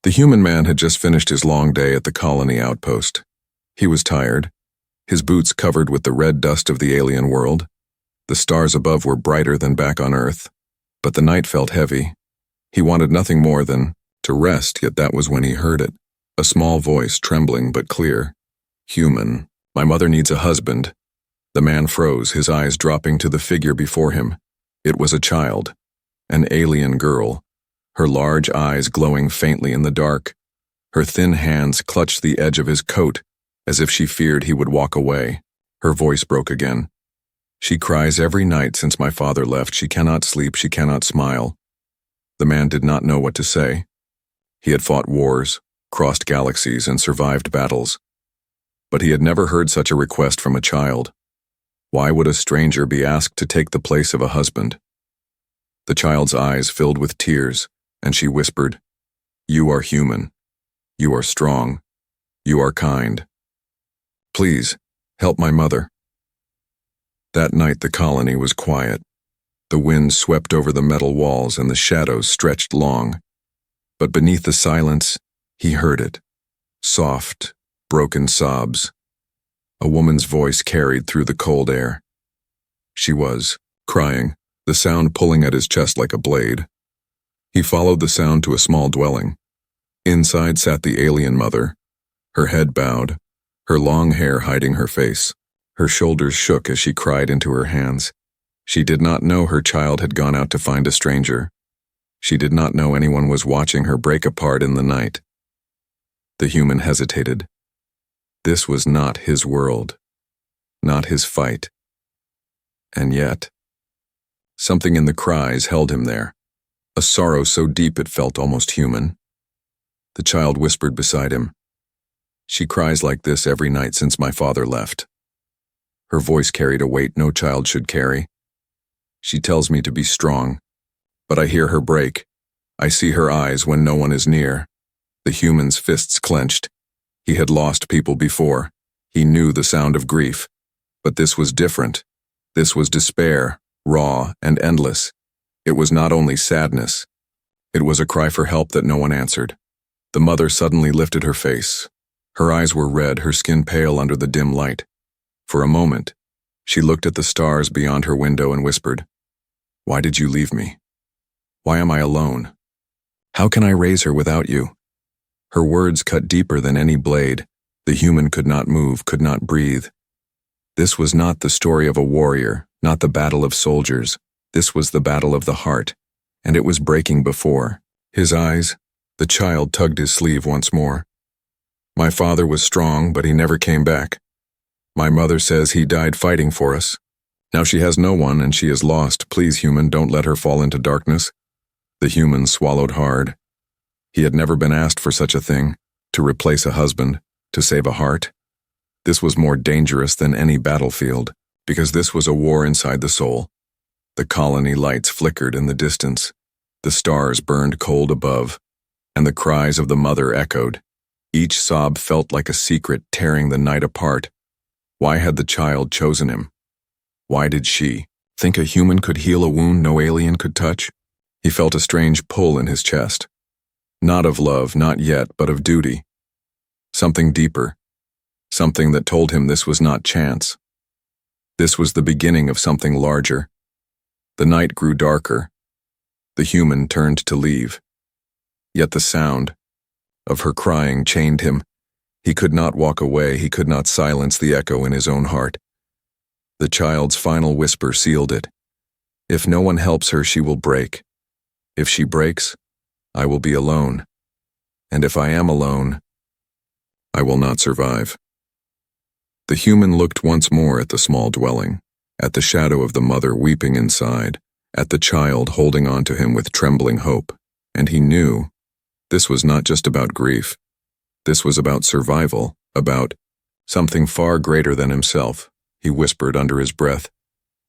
The human man had just finished his long day at the colony outpost. He was tired, his boots covered with the red dust of the alien world. The stars above were brighter than back on Earth, but the night felt heavy. He wanted nothing more than to rest, yet that was when he heard it. A small voice, trembling but clear. "Human, my mother needs a husband." The man froze, his eyes dropping to the figure before him. It was a child, an alien girl, her large eyes glowing faintly in the dark. Her thin hands clutched the edge of his coat, as if she feared he would walk away. Her voice broke again. "She cries every night since my father left. She cannot sleep, she cannot smile." The man did not know what to say. He had fought wars, crossed galaxies, and survived battles. But he had never heard such a request from a child. Why would a stranger be asked to take the place of a husband? The child's eyes filled with tears, and she whispered, "You are human. You are strong. You are kind. Please, help my mother." That night the colony was quiet. The wind swept over the metal walls and the shadows stretched long. But beneath the silence, he heard it. Soft, broken sobs. A woman's voice carried through the cold air. She was crying, the sound pulling at his chest like a blade. He followed the sound to a small dwelling. Inside sat the alien mother, her head bowed, her long hair hiding her face. Her shoulders shook as she cried into her hands. She did not know her child had gone out to find a stranger. She did not know anyone was watching her break apart in the night. The human hesitated. This was not his world, not his fight. And yet, something in the cries held him there, a sorrow so deep it felt almost human. The child whispered beside him, "She cries like this every night since my father left." Her voice carried a weight no child should carry. "She tells me to be strong, but I hear her break. I see her eyes when no one is near." The human's fists clenched. He had lost people before. He knew the sound of grief. But this was different. This was despair, raw and endless. It was not only sadness. It was a cry for help that no one answered. The mother suddenly lifted her face. Her eyes were red, her skin pale under the dim light. For a moment, she looked at the stars beyond her window and whispered, "Why did you leave me? Why am I alone? How can I raise her without you?" Her words cut deeper than any blade. The human could not move, could not breathe. This was not the story of a warrior, not the battle of soldiers. This was the battle of the heart, and it was breaking before his eyes. The child tugged his sleeve once more. "My father was strong, but he never came back. My mother says he died fighting for us. Now she has no one and she is lost. Please, human, don't let her fall into darkness." The human swallowed hard. He had never been asked for such a thing, to replace a husband, to save a heart. This was more dangerous than any battlefield, because this was a war inside the soul. The colony lights flickered in the distance. The stars burned cold above, and the cries of the mother echoed. Each sob felt like a secret tearing the night apart. Why had the child chosen him? Why did she think a human could heal a wound no alien could touch? He felt a strange pull in his chest. Not of love, not yet, but of duty. Something deeper. Something that told him this was not chance. This was the beginning of something larger. The night grew darker. The human turned to leave. Yet the sound of her crying chained him. He could not walk away, he could not silence the echo in his own heart. The child's final whisper sealed it. If no one helps her, she will break. If she breaks, I will be alone. And if I am alone, I will not survive. The human looked once more at the small dwelling, at the shadow of the mother weeping inside, at the child holding on to him with trembling hope, and he knew this was not just about grief. This was about survival, about something far greater than himself. He whispered under his breath,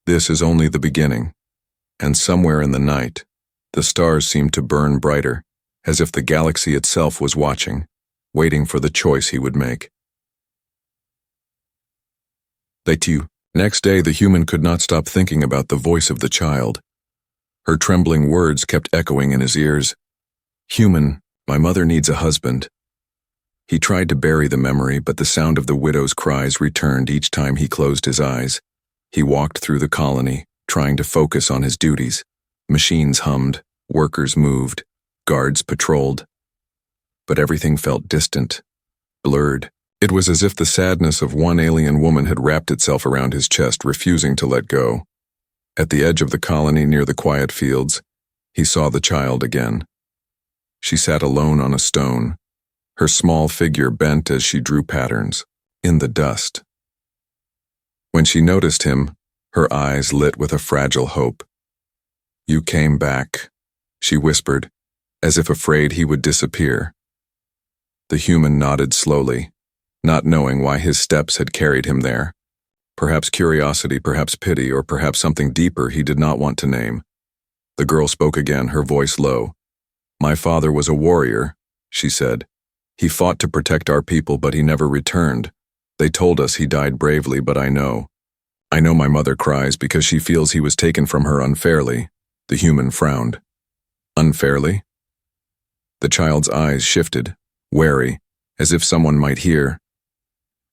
"This is only the beginning." And somewhere in the night, the stars seemed to burn brighter, as if the galaxy itself was watching, waiting for the choice he would make. Next day, the human could not stop thinking about the voice of the child. Her trembling words kept echoing in his ears. "Human, My mother needs a husband. He tried to bury the memory, but the sound of the widow's cries returned each time he closed his eyes. He walked through the colony, trying to focus on his duties. Machines hummed, workers moved, guards patrolled. But everything felt distant, blurred. It was as if the sadness of one alien woman had wrapped itself around his chest, refusing to let go. At the edge of the colony near the quiet fields, he saw the child again. She sat alone on a stone, her small figure bent as she drew patterns, in the dust. When she noticed him, her eyes lit with a fragile hope. "You came back," she whispered, as if afraid he would disappear. The human nodded slowly, not knowing why his steps had carried him there. Perhaps curiosity, perhaps pity, or perhaps something deeper he did not want to name. The girl spoke again, her voice low. "My father was a warrior," she said. "He fought to protect our people, but he never returned. They told us he died bravely, but I know. I know my mother cries because she feels he was taken from her unfairly." The human frowned. "Unfairly?" The child's eyes shifted, wary, as if someone might hear.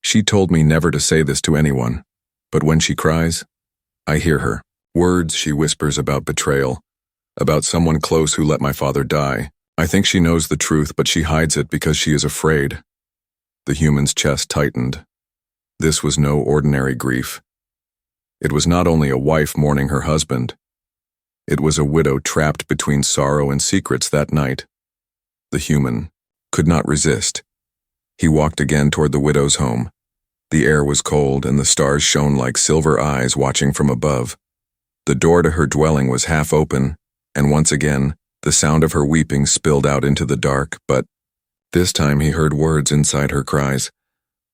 "She told me never to say this to anyone, but when she cries, I hear her. Words she whispers about betrayal, about someone close who let my father die. I think she knows the truth, but she hides it because she is afraid." The human's chest tightened. This was no ordinary grief. It was not only a wife mourning her husband. It was a widow trapped between sorrow and secrets that night. The human could not resist. He walked again toward the widow's home. The air was cold, and the stars shone like silver eyes watching from above. The door to her dwelling was half open, and once again, the sound of her weeping spilled out into the dark, but this time he heard words inside her cries.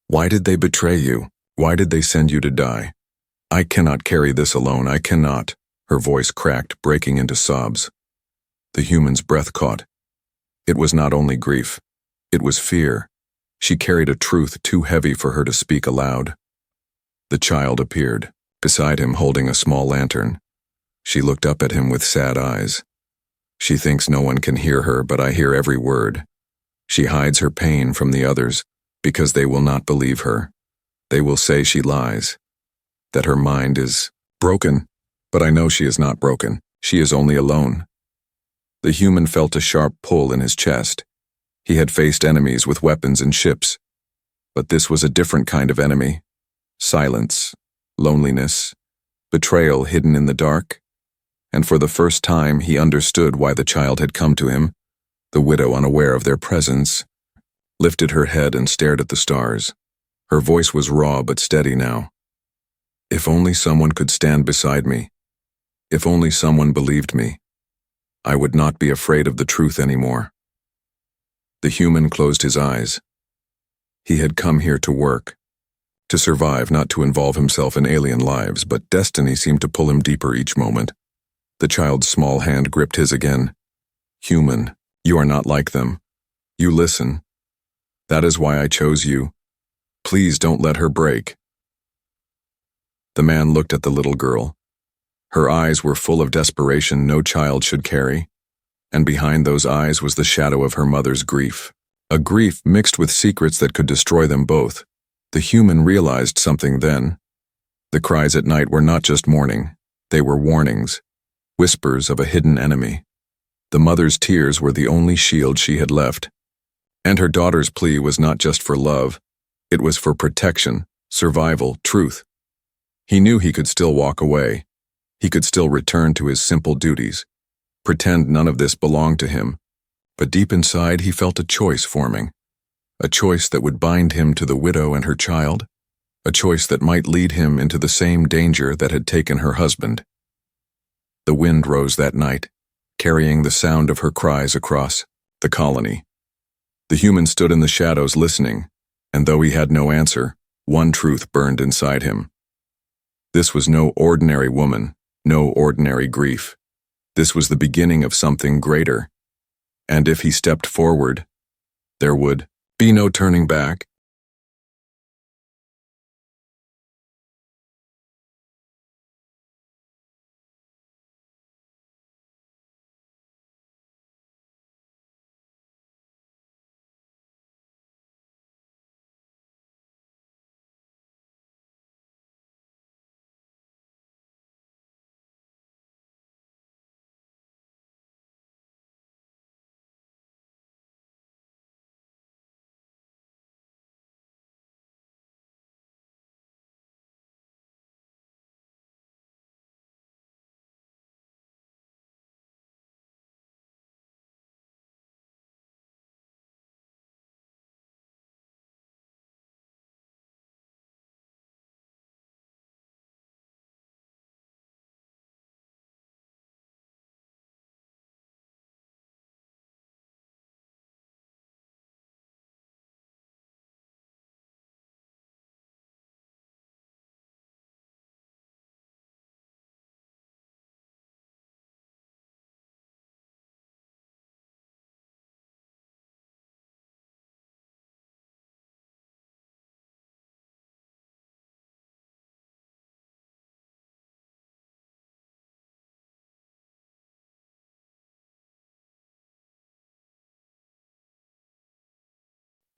"Why did they betray you? Why did they send you to die? I cannot carry this alone, I cannot." Her voice cracked, breaking into sobs. The human's breath caught. It was not only grief. It was fear. She carried a truth too heavy for her to speak aloud. The child appeared, beside him holding a small lantern. She looked up at him with sad eyes. "She thinks no one can hear her, but I hear every word. She hides her pain from the others because they will not believe her. They will say she lies, that her mind is broken. But I know she is not broken. She is only alone." The human felt a sharp pull in his chest. He had faced enemies with weapons and ships, but this was a different kind of enemy. Silence, loneliness, betrayal hidden in the dark. And for the first time he understood why the child had come to him. The widow, unaware of their presence, lifted her head and stared at the stars. Her voice was raw but steady now. "If only someone could stand beside me. If only someone believed me. I would not be afraid of the truth anymore." The human closed his eyes. He had come here to work, to survive, not to involve himself in alien lives, but destiny seemed to pull him deeper each moment. The child's small hand gripped his again. "Human, you are not like them. You listen. That is why I chose you. Please don't let her break." The man looked at the little girl. Her eyes were full of desperation no child should carry, and behind those eyes was the shadow of her mother's grief. A grief mixed with secrets that could destroy them both. The human realized something then. The cries at night were not just mourning, they were warnings, whispers of a hidden enemy. The mother's tears were the only shield she had left. And her daughter's plea was not just for love, it was for protection, survival, truth. He knew he could still walk away. He could still return to his simple duties, pretend none of this belonged to him. But deep inside he felt a choice forming, a choice that would bind him to the widow and her child, a choice that might lead him into the same danger that had taken her husband. The wind rose that night, carrying the sound of her cries across the colony. The human stood in the shadows listening, and though he had no answer, one truth burned inside him. This was no ordinary woman, no ordinary grief. This was the beginning of something greater. And if he stepped forward, there would be no turning back.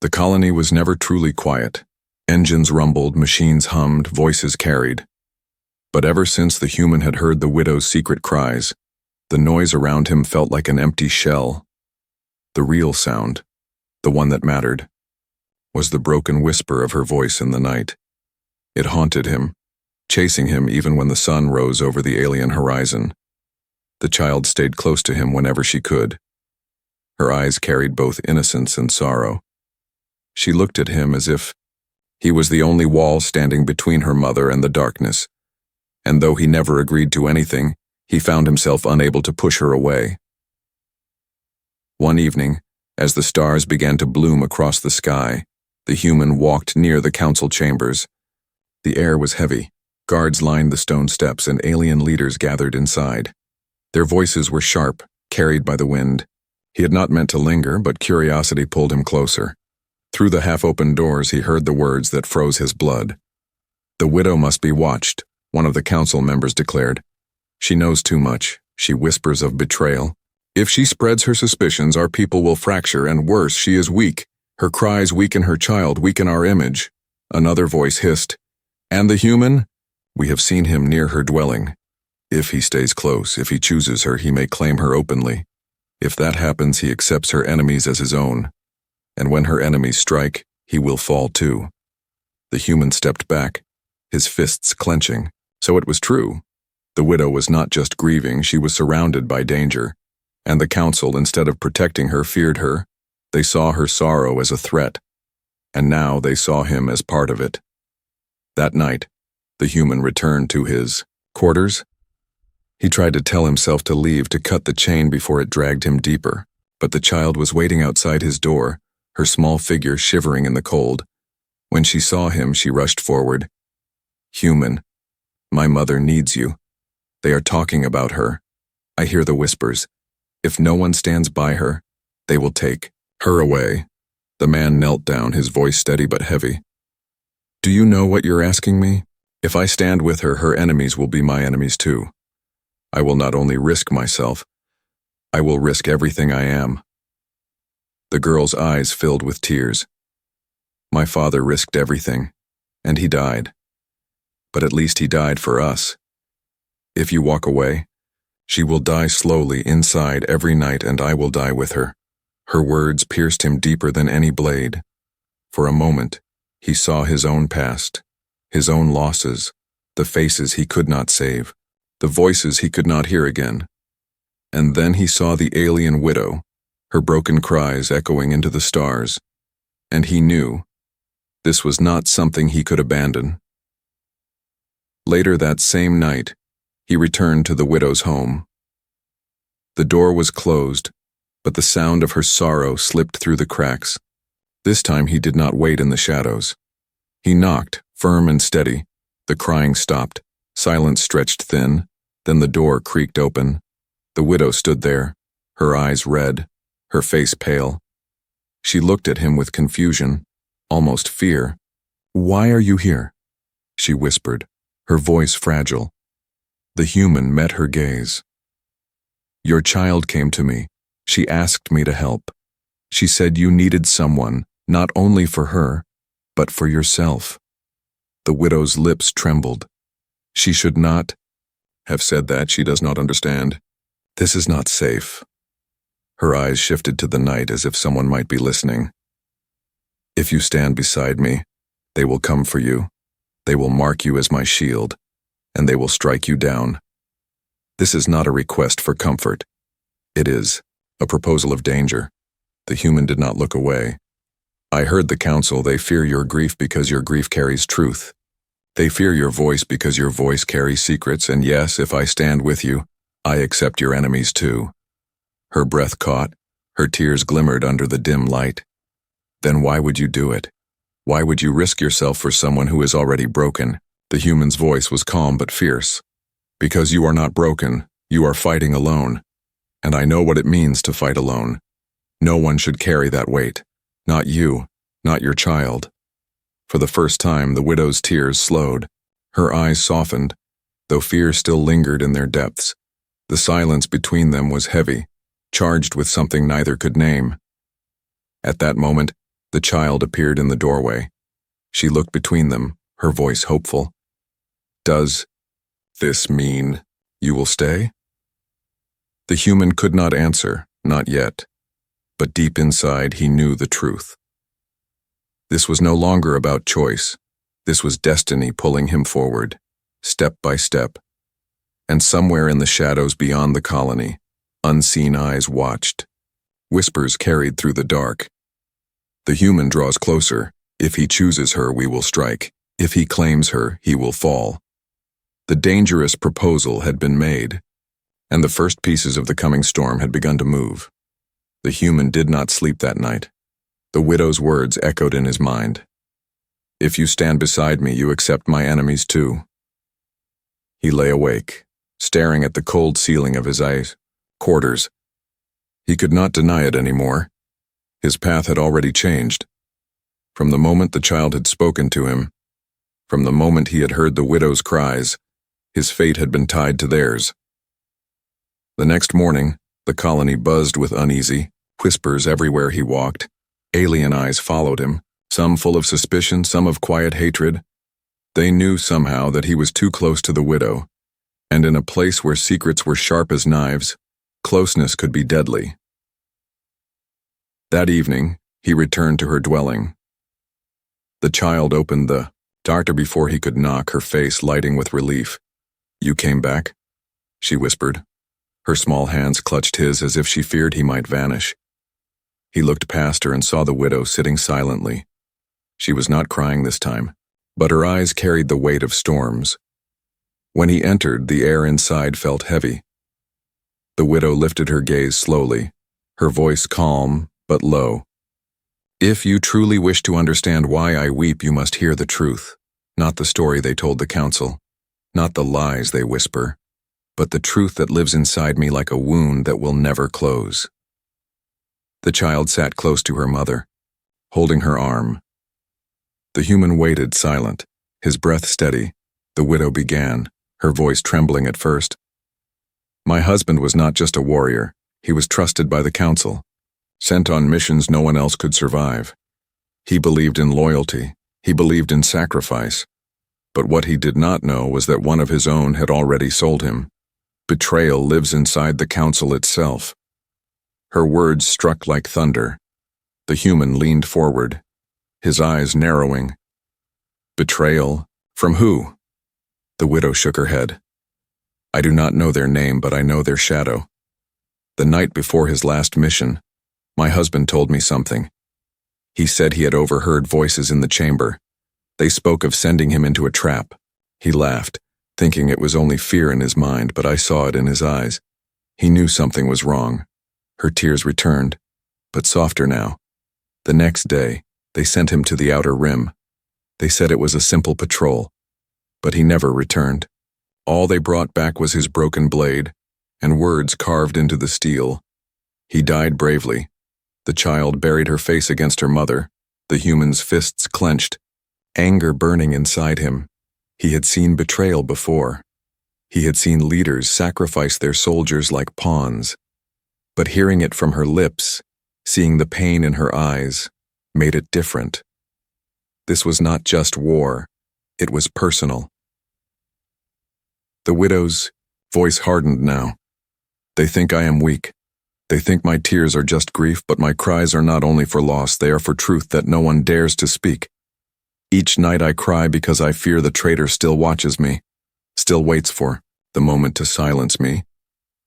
The colony was never truly quiet. Engines rumbled, machines hummed, voices carried. But ever since the human had heard the widow's secret cries, the noise around him felt like an empty shell. The real sound, the one that mattered, was the broken whisper of her voice in the night. It haunted him, chasing him even when the sun rose over the alien horizon. The child stayed close to him whenever she could. Her eyes carried both innocence and sorrow. She looked at him as if he was the only wall standing between her mother and the darkness, and though he never agreed to anything, he found himself unable to push her away. One evening, as the stars began to bloom across the sky, the human walked near the council chambers. The air was heavy. Guards lined the stone steps and alien leaders gathered inside. Their voices were sharp, carried by the wind. He had not meant to linger, but curiosity pulled him closer. Through the half-open doors he heard the words that froze his blood. "The widow must be watched," one of the council members declared. "She knows too much. She whispers of betrayal. If she spreads her suspicions, our people will fracture, and worse, she is weak. Her cries weaken her child, weaken our image." Another voice hissed, "And the human? We have seen him near her dwelling. If he stays close, if he chooses her, he may claim her openly. If that happens, he accepts her enemies as his own. And when her enemies strike, he will fall too." The human stepped back, his fists clenching. So it was true. The widow was not just grieving, she was surrounded by danger. And the council, instead of protecting her, feared her. They saw her sorrow as a threat. And now they saw him as part of it. That night, the human returned to his quarters. He tried to tell himself to leave, to cut the chain before it dragged him deeper. But the child was waiting outside his door, her small figure shivering in the cold. When she saw him, she rushed forward. "Human, my mother needs you. They are talking about her. I hear the whispers. If no one stands by her, they will take her away." The man knelt down, his voice steady but heavy. "Do you know what you're asking me? If I stand with her, her enemies will be my enemies too. I will not only risk myself, I will risk everything I am." The girl's eyes filled with tears. "My father risked everything, and he died. But at least he died for us. If you walk away, she will die slowly inside every night, and I will die with her." Her words pierced him deeper than any blade. For a moment, he saw his own past, his own losses, the faces he could not save, the voices he could not hear again. And then he saw the alien widow, her broken cries echoing into the stars, and he knew this was not something he could abandon. Later that same night, he returned to the widow's home. The door was closed, but the sound of her sorrow slipped through the cracks. This time he did not wait in the shadows. He knocked, firm and steady. The crying stopped. Silence stretched thin. Then the door creaked open. The widow stood there, her eyes red, her face pale. She looked at him with confusion, almost fear. "Why are you here?" she whispered, her voice fragile. The human met her gaze. "Your child came to me. She asked me to help. She said you needed someone, not only for her, but for yourself." The widow's lips trembled. She should not have said that. She does not understand. This is not safe. Her eyes shifted to the night as if someone might be listening. "If you stand beside me, they will come for you. They will mark you as my shield, and they will strike you down. This is not a request for comfort. It is a proposal of danger." The human did not look away. "I heard the council. They fear your grief because your grief carries truth. They fear your voice because your voice carries secrets, and yes, if I stand with you, I accept your enemies too." Her breath caught, her tears glimmered under the dim light. "Then why would you do it? Why would you risk yourself for someone who is already broken?" The human's voice was calm but fierce. "Because you are not broken, you are fighting alone. And I know what it means to fight alone. No one should carry that weight. Not you, not your child." For the first time, the widow's tears slowed. Her eyes softened, though fear still lingered in their depths. The silence between them was heavy, charged with something neither could name. At that moment, The child appeared in the doorway. She looked between them, her voice hopeful. "Does this mean you will stay?" The human could not answer, not yet, but deep inside he knew the truth. This was no longer about choice. This was destiny pulling him forward, step by step. And somewhere in the shadows beyond the colony, unseen eyes watched. Whispers carried through the dark. "The human draws closer. If he chooses her, we will strike. If he claims her, he will fall." The dangerous proposal had been made, and the first pieces of the coming storm had begun to move. The human did not sleep that night. The widow's words echoed in his mind. "If you stand beside me, you accept my enemies too." He lay awake, staring at the cold ceiling of his quarters. He could not deny it anymore. His path had already changed. From the moment the child had spoken to him, from the moment he had heard the widow's cries, his fate had been tied to theirs. The next morning, the colony buzzed with uneasy whispers everywhere he walked. Alien eyes followed him, some full of suspicion, some of quiet hatred. They knew somehow that he was too close to the widow, and in a place where secrets were sharp as knives, closeness could be deadly. That evening, he returned to her dwelling. The child opened the door before he could knock, her face lighting with relief. "You came back?" she whispered. Her small hands clutched his as if she feared he might vanish. He looked past her and saw the widow sitting silently. She was not crying this time, but her eyes carried the weight of storms. When he entered, the air inside felt heavy. The widow lifted her gaze slowly, her voice calm but low. "If you truly wish to understand why I weep, you must hear the truth, not the story they told the council, not the lies they whisper, but the truth that lives inside me like a wound that will never close." The child sat close to her mother, holding her arm. The human waited silent, his breath steady. The widow began, her voice trembling at first. "My husband was not just a warrior, he was trusted by the council, sent on missions no one else could survive. He believed in loyalty, he believed in sacrifice. But what he did not know was that one of his own had already sold him. Betrayal lives inside the council itself." Her words struck like thunder. The human leaned forward, his eyes narrowing. "Betrayal? From who?" The widow shook her head. "I do not know their name, but I know their shadow. The night before his last mission, my husband told me something. He said he had overheard voices in the chamber. They spoke of sending him into a trap." He laughed, thinking it was only fear in his mind, but I saw it in his eyes. He knew something was wrong. Her tears returned, but softer now. The next day, they sent him to the outer rim. They said it was a simple patrol, but he never returned. All they brought back was his broken blade and words carved into the steel. He died bravely. The child buried her face against her mother, the human's fists clenched, anger burning inside him. He had seen betrayal before. He had seen leaders sacrifice their soldiers like pawns. But hearing it from her lips, seeing the pain in her eyes, made it different. This was not just war, it was personal. The widow's voice hardened now. "They think I am weak. They think my tears are just grief, but my cries are not only for loss, they are for truth that no one dares to speak. Each night I cry because I fear the traitor still watches me, still waits for the moment to silence me.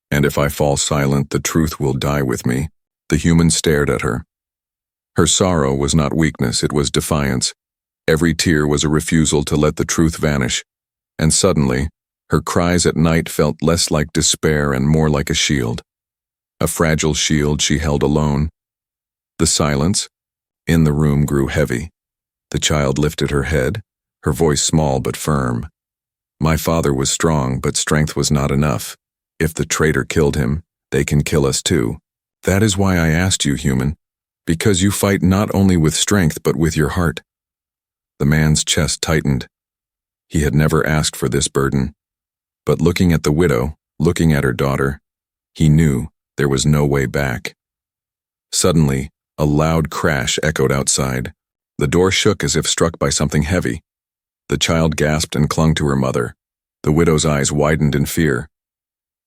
And if I fall silent, the truth will die with me." The human stared at her. Her sorrow was not weakness, it was defiance. Every tear was a refusal to let the truth vanish. And suddenly, her cries at night felt less like despair and more like a shield. A fragile shield she held alone. The silence in the room grew heavy. The child lifted her head, her voice small but firm. "My father was strong, but strength was not enough. If the traitor killed him, they can kill us too. That is why I asked you, human, because you fight not only with strength but with your heart." The man's chest tightened. He had never asked for this burden. But looking at the widow, looking at her daughter, he knew there was no way back. Suddenly, A loud crash echoed outside. The door shook as if struck by something heavy. The child gasped and clung to her mother. The widow's eyes widened in fear.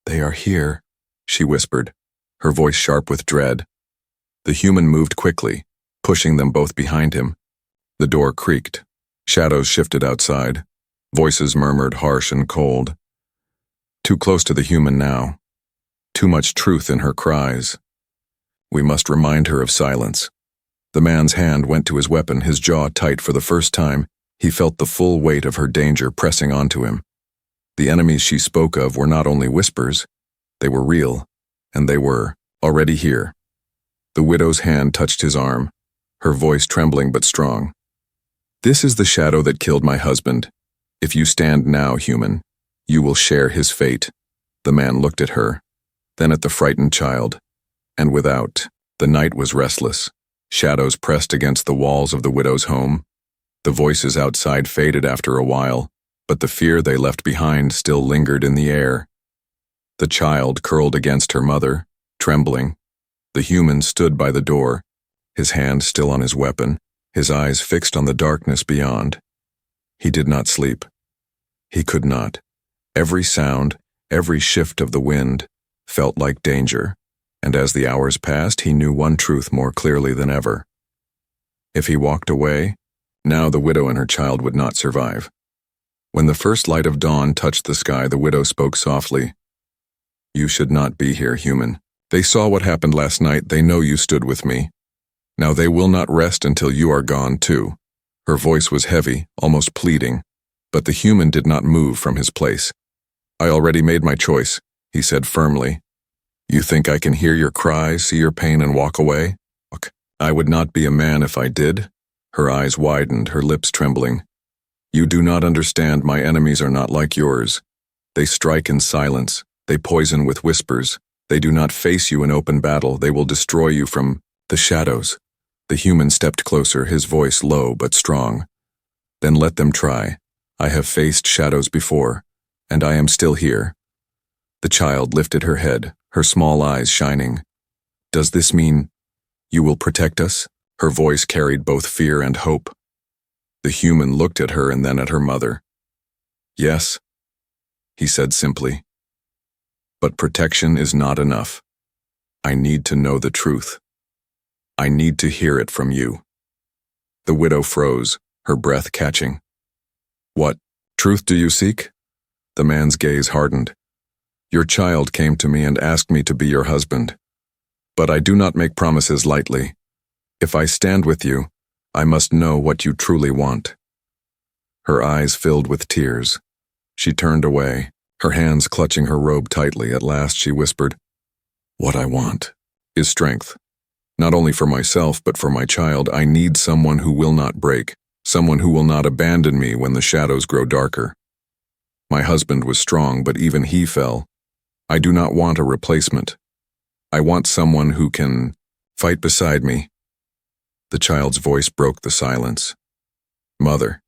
"They are here," she whispered, her voice sharp with dread. The human moved quickly, pushing them both behind him. The door creaked. Shadows shifted outside. Voices murmured, harsh and cold. Too close to the human now. Too much truth in her cries. We must remind her of silence. The man's hand went to his weapon, his jaw tight. For the first time, he felt the full weight of her danger pressing onto him. The enemies she spoke of were not only whispers, they were real, and they were already here. The widow's hand touched his arm, her voice trembling but strong. "This is the shadow that killed my husband. If you stand now, human, you will share his fate." The man looked at her, then at the frightened child, and without, the night was restless. Shadows pressed against the walls of the widow's home. The voices outside faded after a while, but the fear they left behind still lingered in the air. The child curled against her mother, trembling. The human stood by the door, his hand still on his weapon, his eyes fixed on the darkness beyond. He did not sleep. He could not. Every sound, every shift of the wind, felt like danger, and as the hours passed, he knew one truth more clearly than ever. If he walked away, now the widow and her child would not survive. When the first light of dawn touched the sky, the widow spoke softly. "You should not be here, human. They saw what happened last night. They know you stood with me. Now they will not rest until you are gone too." Her voice was heavy, almost pleading, but the human did not move from his place. "I already made my choice," he said firmly. "You think I can hear your cries, see your pain, and walk away? Look, I would not be a man if I did." Her eyes widened, her lips trembling. "You do not understand. My enemies are not like yours. They strike in silence. They poison with whispers. They do not face you in open battle. They will destroy you from the shadows." The human stepped closer, his voice low but strong. "Then let them try. I have faced shadows before, and I am still here." The child lifted her head, her small eyes shining. "Does this mean you will protect us?" Her voice carried both fear and hope. The human looked at her and then at her mother. "Yes," he said simply. "But protection is not enough. I need to know the truth. I need to hear it from you." The widow froze, her breath catching. "What truth do you seek?" The man's gaze hardened. "Your child came to me and asked me to be your husband. But I do not make promises lightly. If I stand with you, I must know what you truly want." Her eyes filled with tears. She turned away, her hands clutching her robe tightly. At last she whispered, "What I want is strength. Not only for myself, but for my child. I need someone who will not break, someone who will not abandon me when the shadows grow darker. My husband was strong, but even he fell. I do not want a replacement. I want someone who can fight beside me." The child's voice broke the silence. "Mother,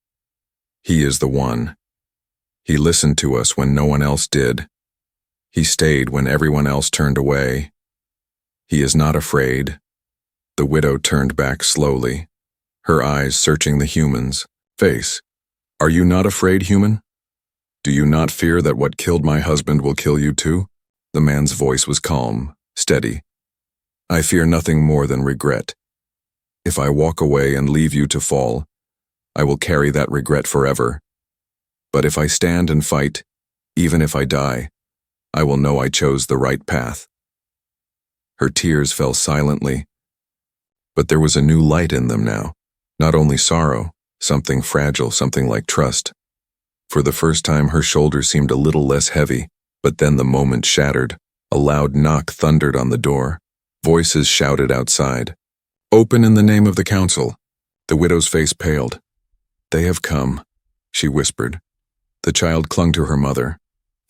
he is the one. He listened to us when no one else did. He stayed when everyone else turned away. He is not afraid." The widow turned back slowly, her eyes searching the human's face. "Are you not afraid, human? Do you not fear that what killed my husband will kill you too?" The man's voice was calm, steady. "I fear nothing more than regret. If I walk away and leave you to fall, I will carry that regret forever. But if I stand and fight, even if I die, I will know I chose the right path." Her tears fell silently, but there was a new light in them now. Not only sorrow, something fragile, something like trust. For the first time, her shoulders seemed a little less heavy, but then the moment shattered. A loud knock thundered on the door. Voices shouted outside, "Open in the name of the council." The widow's face paled. "They have come," she whispered. The child clung to her mother,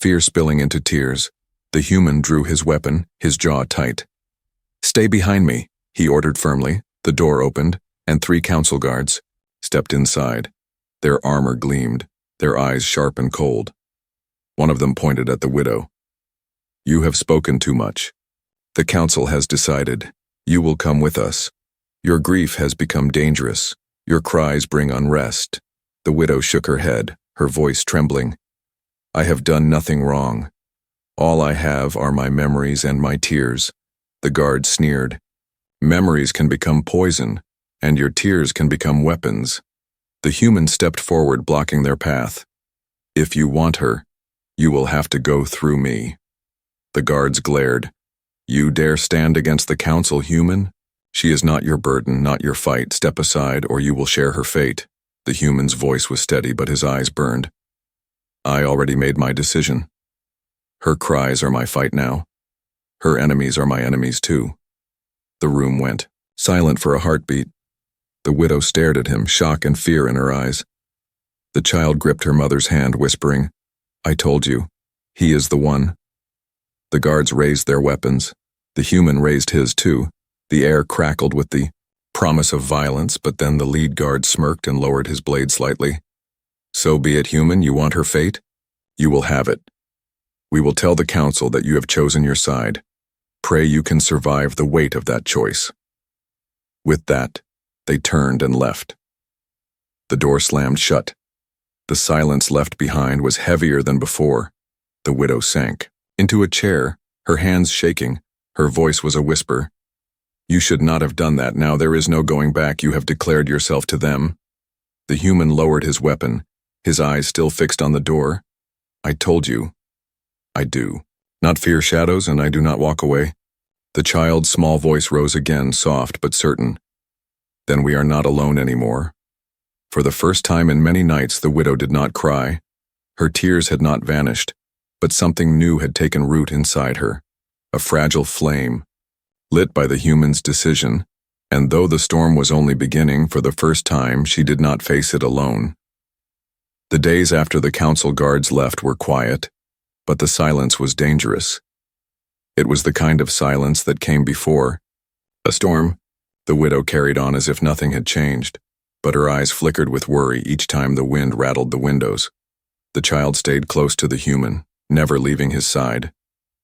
fear spilling into tears. The human drew his weapon, his jaw tight. "Stay behind me," he ordered firmly. The door opened, and 3 council guards stepped inside. Their armor gleamed, their eyes sharp and cold. One of them pointed at the widow. "You have spoken too much. The council has decided. You will come with us." Your grief has become dangerous. Your cries bring unrest. The widow shook her head, her voice trembling. I have done nothing wrong. All I have are my memories and my tears. The guard sneered. Memories can become poison, and your tears can become weapons. The human stepped forward, blocking their path. If you want her, you will have to go through me. The guards glared. You dare stand against the council, human? She is not your burden, not your fight. Step aside, or you will share her fate. The human's voice was steady, but his eyes burned. I already made my decision. Her cries are my fight now. Her enemies are my enemies too. The room went silent for a heartbeat. The widow stared at him, shock and fear in her eyes. The child gripped her mother's hand, whispering, I told you, he is the one. The guards raised their weapons. The human raised his too. The air crackled with the promise of violence, but then the lead guard smirked and lowered his blade slightly. So be it, human, you want her fate? You will have it. We will tell the council that you have chosen your side. Pray you can survive the weight of that choice. With that, they turned and left. The door slammed shut. The silence left behind was heavier than before. The widow sank into a chair, her hands shaking. Her voice was a whisper. You should not have done that. Now there is no going back. You have declared yourself to them. The human lowered his weapon, his eyes still fixed on the door. I told you. I do not fear shadows, and I do not walk away. The child's small voice rose again, soft but certain. Then we are not alone anymore. For the first time in many nights, the widow did not cry. Her tears had not vanished, but something new had taken root inside her. A fragile flame, lit by the human's decision, and though the storm was only beginning, for the first time she did not face it alone. The days after the council guards left were quiet, but the silence was dangerous. It was the kind of silence that came before a storm. The widow carried on as if nothing had changed, but her eyes flickered with worry each time the wind rattled the windows. The child stayed close to the human, never leaving his side,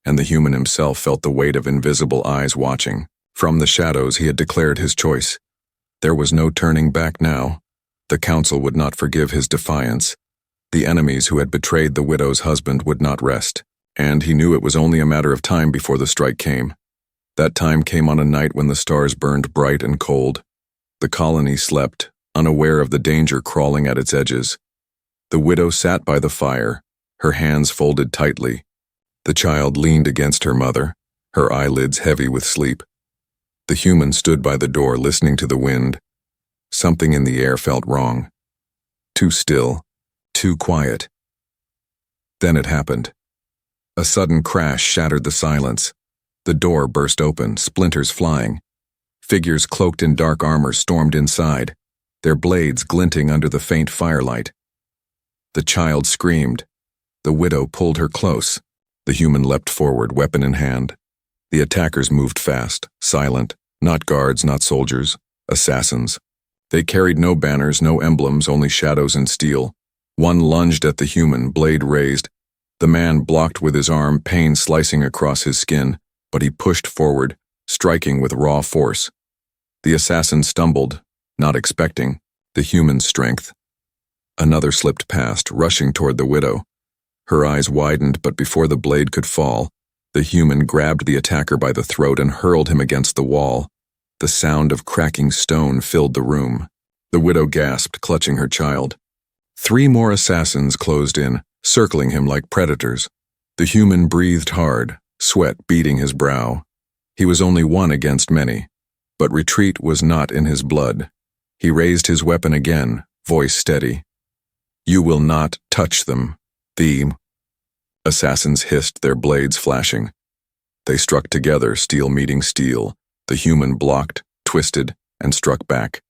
and the human himself felt the weight of invisible eyes watching. From the shadows he had declared his choice. There was no turning back now. The council would not forgive his defiance. The enemies who had betrayed the widow's husband would not rest, and he knew it was only a matter of time before the strike came. That time came on a night when the stars burned bright and cold. The colony slept, unaware of the danger crawling at its edges. The widow sat by the fire, her hands folded tightly. The child leaned against her mother, her eyelids heavy with sleep. The human stood by the door, listening to the wind. Something in the air felt wrong. Too still, too quiet. Then it happened. A sudden crash shattered the silence. The door burst open, splinters flying. Figures cloaked in dark armor stormed inside, their blades glinting under the faint firelight. The child screamed. The widow pulled her close. The human leapt forward, weapon in hand. The attackers moved fast, silent, not guards, not soldiers, assassins. They carried no banners, no emblems, only shadows and steel. One lunged at the human, blade raised. The man blocked with his arm, pain slicing across his skin, but he pushed forward, striking with raw force. The assassin stumbled, not expecting the human's strength. Another slipped past, rushing toward the widow. Her eyes widened, but before the blade could fall, the human grabbed the attacker by the throat and hurled him against the wall. The sound of cracking stone filled the room. The widow gasped, clutching her child. 3 more assassins closed in, circling him like predators. The human breathed hard, sweat beading his brow. He was only one against many, but retreat was not in his blood. He raised his weapon again, voice steady. You will not touch them. The assassins hissed, their blades flashing. They struck together, steel meeting steel. The human blocked, twisted, and struck back.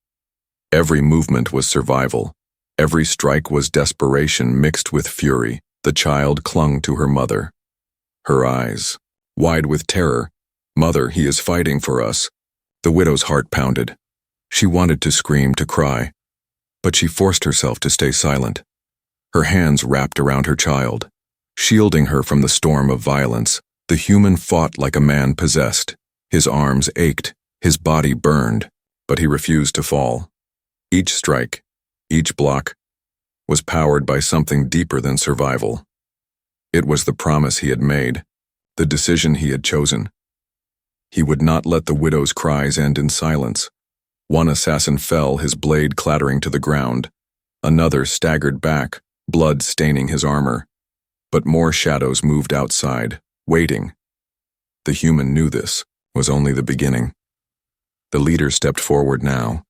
Every movement was survival. Every strike was desperation mixed with fury. The child clung to her mother. Her eyes, wide with terror. Mother, he is fighting for us. The widow's heart pounded. She wanted to scream, to cry, but she forced herself to stay silent. Her hands wrapped around her child, shielding her from the storm of violence. The human fought like a man possessed. His arms ached, his body burned. But he refused to fall. Each strike, each block, was powered by something deeper than survival. It was the promise he had made, the decision he had chosen. He would not let the widow's cries end in silence. One assassin fell, his blade clattering to the ground. Another staggered back, blood staining his armor. But more shadows moved outside, waiting. The human knew this was only the beginning. The leader stepped forward now.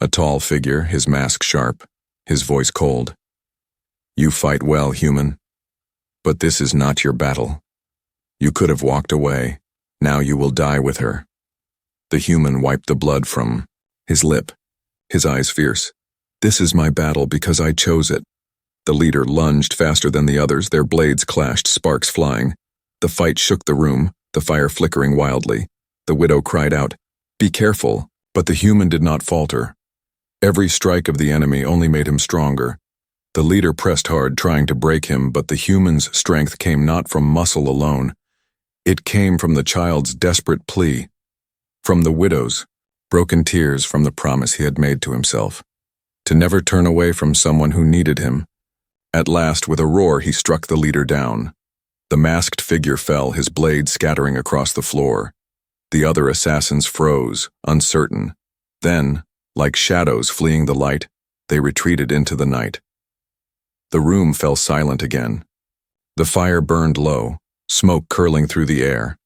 A tall figure, his mask sharp, his voice cold. You fight well, human. But this is not your battle. You could have walked away. Now you will die with her. The human wiped the blood from his lip, his eyes fierce. This is my battle because I chose it. The leader lunged faster than the others, their blades clashed, sparks flying. The fight shook the room, the fire flickering wildly. The widow cried out, "Be careful," but the human did not falter. Every strike of the enemy only made him stronger. The leader pressed hard, trying to break him, but the human's strength came not from muscle alone. It came from the child's desperate plea, from the widow's broken tears, from the promise he had made to himself, to never turn away from someone who needed him. At last, with a roar, he struck the leader down. The masked figure fell, his blade scattering across the floor. The other assassins froze, uncertain. Then, like shadows fleeing the light, they retreated into the night. The room fell silent again. The fire burned low, smoke curling through the air.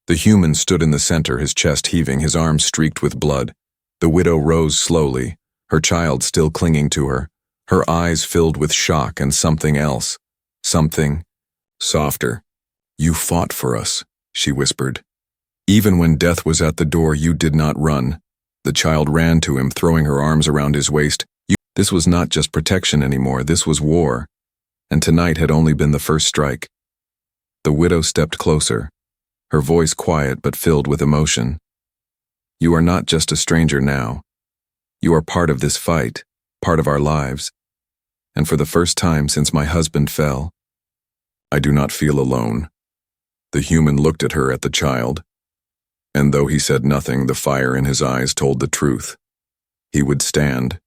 The human stood in the center, his chest heaving, his arms streaked with blood. The widow rose slowly, her child still clinging to her, her eyes filled with shock and something else, something softer. You fought for us, she whispered. Even when death was at the door, you did not run. The child ran to him, throwing her arms around his waist. This was not just protection anymore, this was war. And tonight had only been the first strike. The widow stepped closer, her voice quiet but filled with emotion. You are not just a stranger now. You are part of this fight, part of our lives. And for the first time since my husband fell, I do not feel alone. The human looked at her, at the child. And though he said nothing, the fire in his eyes told the truth. He would stand.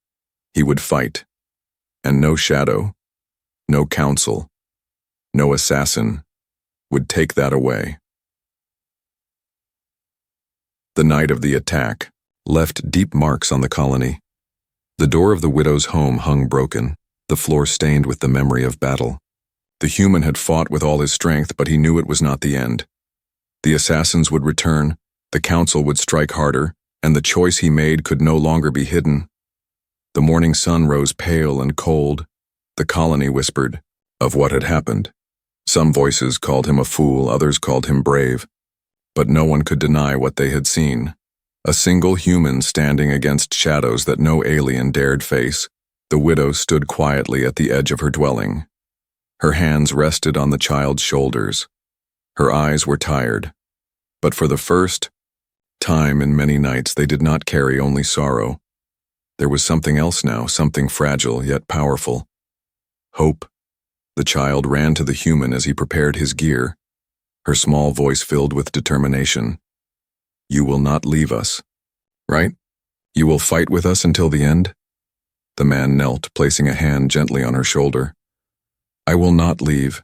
He would fight. And no shadow, no counsel, no assassin would take that away. The night of the attack left deep marks on the colony. The door of the widow's home hung broken, the floor stained with the memory of battle. The human had fought with all his strength, but he knew it was not the end. The assassins would return, the council would strike harder, and the choice he made could no longer be hidden. The morning sun rose pale and cold. The colony whispered of what had happened. Some voices called him a fool, others called him brave. But no one could deny what they had seen. A single human standing against shadows that no alien dared face. The widow stood quietly at the edge of her dwelling. Her hands rested on the child's shoulders. Her eyes were tired. But for the first time in many nights, they did not carry only sorrow. There was something else now, something fragile yet powerful. Hope. The child ran to the human as he prepared his gear, her small voice filled with determination. You will not leave us, right? You will fight with us until the end? The man knelt, placing a hand gently on her shoulder. I will not leave,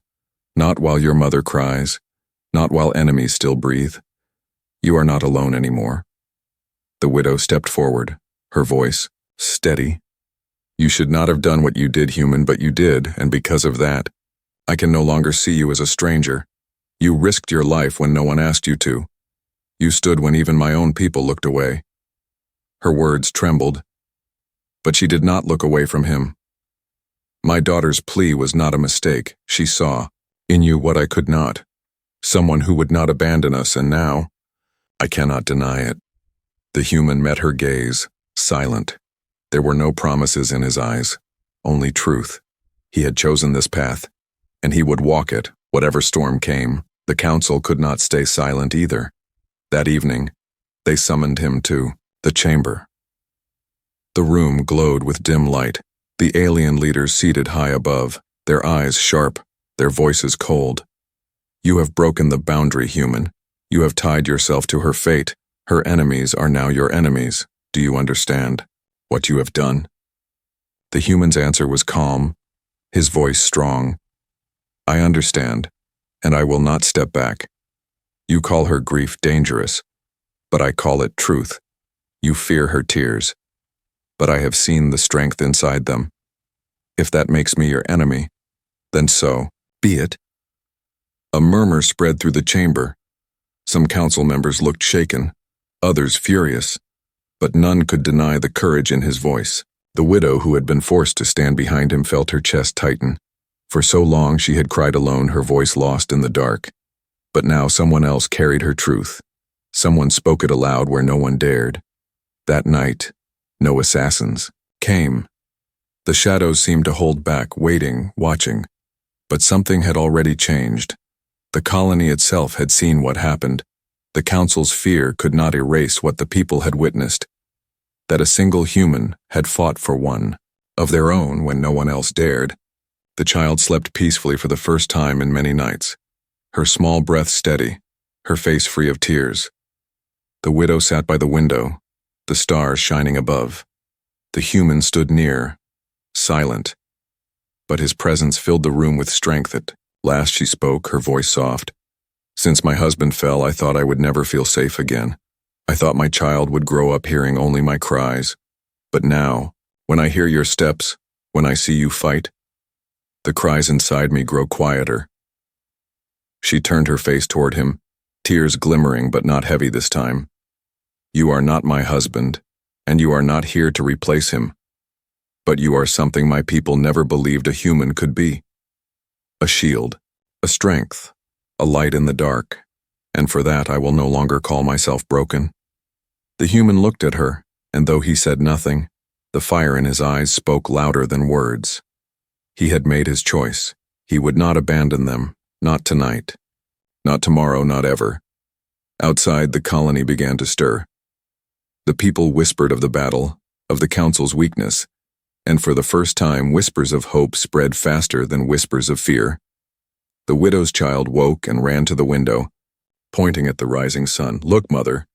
not while your mother cries, not while enemies still breathe. You are not alone anymore. The widow stepped forward, her voice steady. You should not have done what you did, human, but you did, and because of that, I can no longer see you as a stranger. You risked your life when no one asked you to. You stood when even my own people looked away. Her words trembled, but she did not look away from him. My daughter's plea was not a mistake. She saw in you what I could not. Someone who would not abandon us, and now, I cannot deny it. The human met her gaze, silent. There were no promises in his eyes, only truth. He had chosen this path, and he would walk it, whatever storm came. The council could not stay silent either. That evening, they summoned him to the chamber. The room glowed with dim light, the alien leaders seated high above, their eyes sharp, their voices cold. You have broken the boundary, human. You have tied yourself to her fate. Her enemies are now your enemies. Do you understand what you have done? The human's answer was calm, his voice strong. I understand, and I will not step back. You call her grief dangerous, but I call it truth. You fear her tears, but I have seen the strength inside them. If that makes me your enemy, then so be it. A murmur spread through the chamber. Some council members looked shaken, others furious, but none could deny the courage in his voice. The widow who had been forced to stand behind him felt her chest tighten. For so long she had cried alone, her voice lost in the dark. But now someone else carried her truth. Someone spoke it aloud where no one dared. That night, no assassins came. The shadows seemed to hold back, waiting, watching. But something had already changed. The colony itself had seen what happened. The council's fear could not erase what the people had witnessed. That a single human had fought for one of their own when no one else dared. The child slept peacefully for the first time in many nights, her small breath steady, her face free of tears. The widow sat by the window, the stars shining above. The human stood near, silent, but his presence filled the room with strength. At last she spoke, her voice soft. Since my husband fell, I thought I would never feel safe again. I thought my child would grow up hearing only my cries. But now, when I hear your steps, when I see you fight, the cries inside me grow quieter. She turned her face toward him, tears glimmering but not heavy this time. You are not my husband, and you are not here to replace him. But you are something my people never believed a human could be. A shield, a strength, a light in the dark, and for that I will no longer call myself broken. The human looked at her, and though he said nothing, the fire in his eyes spoke louder than words. He had made his choice. He would not abandon them, not tonight, not tomorrow, not ever. Outside, the colony began to stir. The people whispered of the battle, of the council's weakness, and for the first time whispers of hope spread faster than whispers of fear. The widow's child woke and ran to the window, pointing at the rising sun. Look, mother,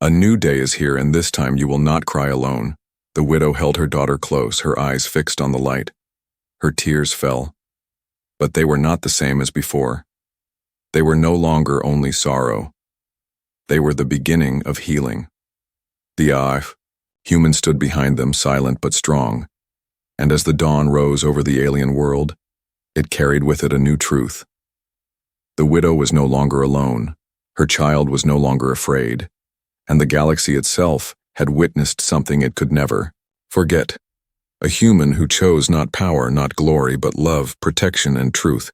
a new day is here, and this time you will not cry alone. The widow held her daughter close, her eyes fixed on the light. Her tears fell, but they were not the same as before. They were no longer only sorrow. They were the beginning of healing. The human stood behind them, silent but strong, and as the dawn rose over the alien world, it carried with it a new truth. The widow was no longer alone, her child was no longer afraid, and the galaxy itself had witnessed something it could never forget. A human who chose not power, not glory, but love, protection, and truth.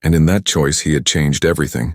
And in that choice he had changed everything.